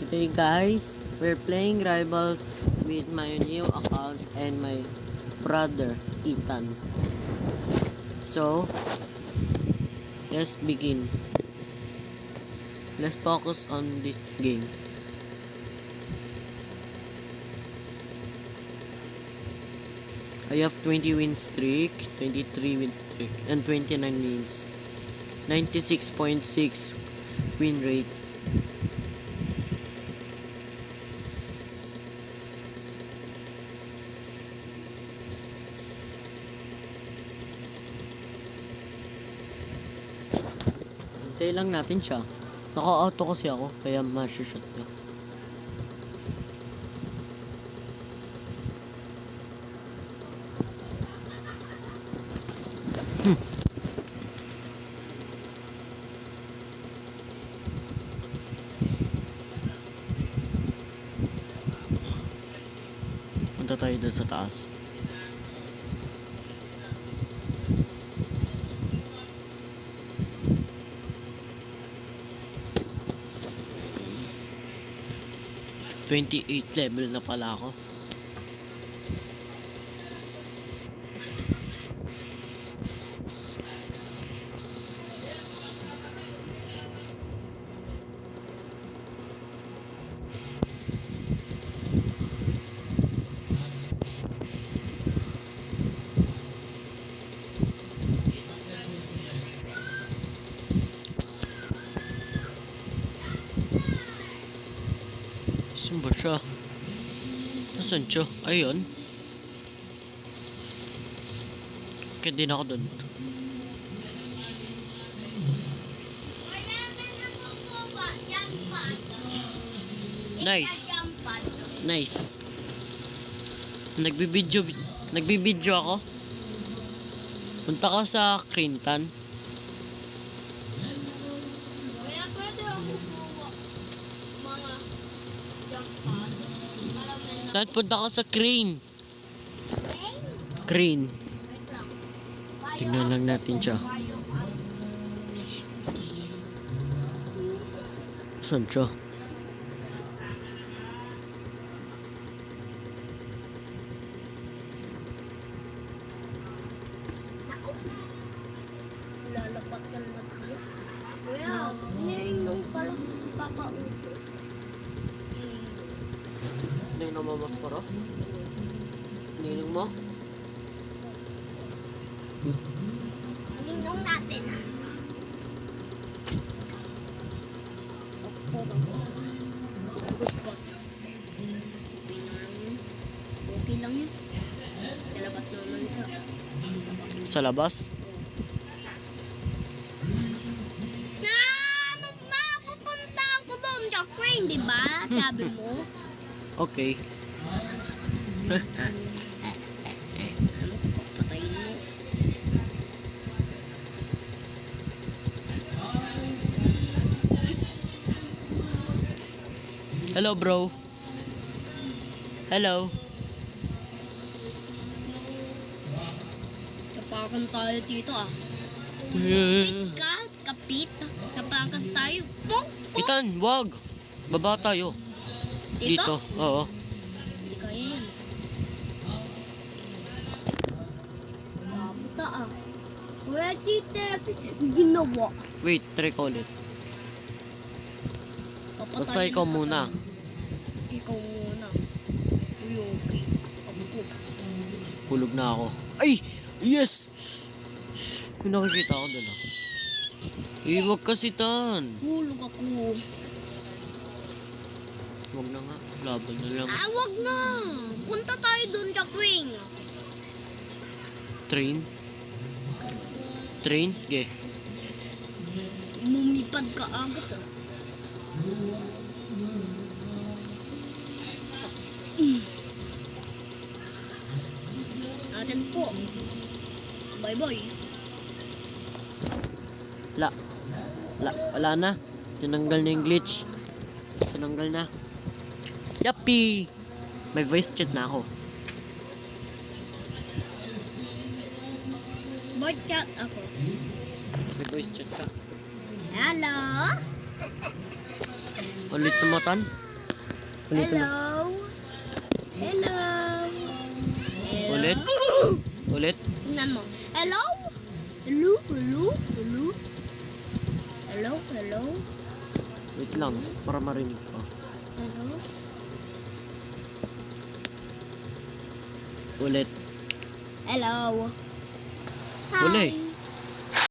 Today guys, we're playing Rivals with my new account and my brother Ethan. So, let's begin. Let's focus on this game. I have 20 win streak, 23 win streak, and 29 wins. 96.6 win rate. Hintay lang natin siya. Naka-auto kasi ako, kaya ma-shoot niya. Punta tayo doon sa taas. "28 level na pala ako." Saan ba siya? Nasaan siya? Ayun. Kaya din ako dun. Nice. Nice. Nagbibidyo ako. Punta ka sa Crintan. Kaya pwede ako kuha mga jump pad. Dahil punta ka sa Crane. Crane. Wait lang. Tingnan lang natin siya. Saan siya? Lalapat ka na tayo. Kuya, iniinom pala papauto. Hindi na mamas para? Niling mo? Iniinom natin ah. Okay lang yun. Lalapat naman siya. Sa labas? Pupunta ako doon, Jacqueline, di ba? Sabi mo. Okay. Patayin mo. Hello bro. Hello. Kapakan tayo dito ah. Kapit. Kapakan tayo. Pok! Ethan, wag. Baba tayo. Dito. Oo. Hindi kaya yan. Kaputa ah. Kuya Tite, ginawa. Wait, try ko ulit. Basta ikaw muna. Ikaw muna. Uy, okay. Ako. Hulog na ako. Ay! Yes! May nakikita ako doon ah. Huwag kasi Tan. Hulog ako. Huwag na nga. Laban na lang. Ah, wag na. Punta tayo doon, Jacqueline. Train? Train? Okay. Lumipad ka agad ah. Atin po. Bye-bye. Wala na. Tinanggal na yung glitch. Tinanggal na. Yuppie! May voice chat na ako. Voice chat ako. May voice chat ka. Hello? Ulit na matan? Ulitin mo. Hello. Hello. Ulit. Ulit. Tingnan mo. Hello. Hello. Hello. Hello. Hello. Hello. Wait lang, para marinig ko. Hello. Ulit. Hello. Uli. Hi.